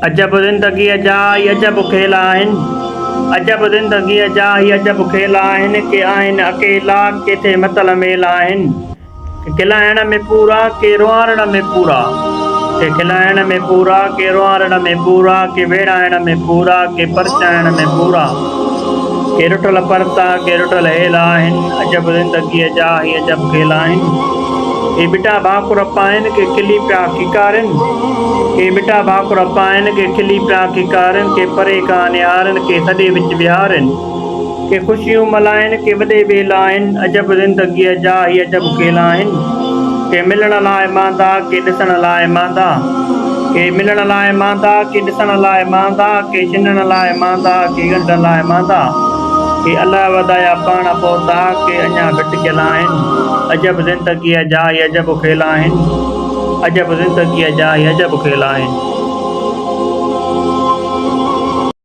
अजब ज़िंदगीअ जा ही अजब खेल आहिनि। अजब ज़िंदगीअ जा ही अजब खेल आहिनि। के आहिनि अकेला किथे मतल मेल आहिनि। के खिलाइण में पूरा के रुआरण में पूरा। के खिलाइण में पूरा के रुआरण में पूरा। के वेड़ाइण में पूरा के परचाइण में पूरा। के रुठल परता के रुठल हेल आहिनि। अजब ज़िंदगीअ जा ही अजब खेल आहिनि। के बिटा भाकुर पाइनि के खिली पिया खिकारिनि। के बिटा भाकुर पाइनि के खिली पिया खिकारिनि। के परे खां निहारनि के सॾे विच विहारिनि। के ख़ुशियूं मल्हाइनि के वॾे वेल आहिनि। अजब ज़िंदगीअ जा ही अजब खेल आहिनि। के मिलण लाइ मांदा के ॾिसण लाइ मांदा। के मिलण लाइ मांदा के ॾिसण लाइ मांदा। के छिनण लाइ मांदा के ॻंढ लाइ मांदा। के अलाह वधाया पाण पहुता के अञा भिटकियल आहिनि। अजब ज़िंदगीअ जा ही अजब खेल आहिनि। अजब ज़िंदगीअ जा ही अजब खेल आहिनि।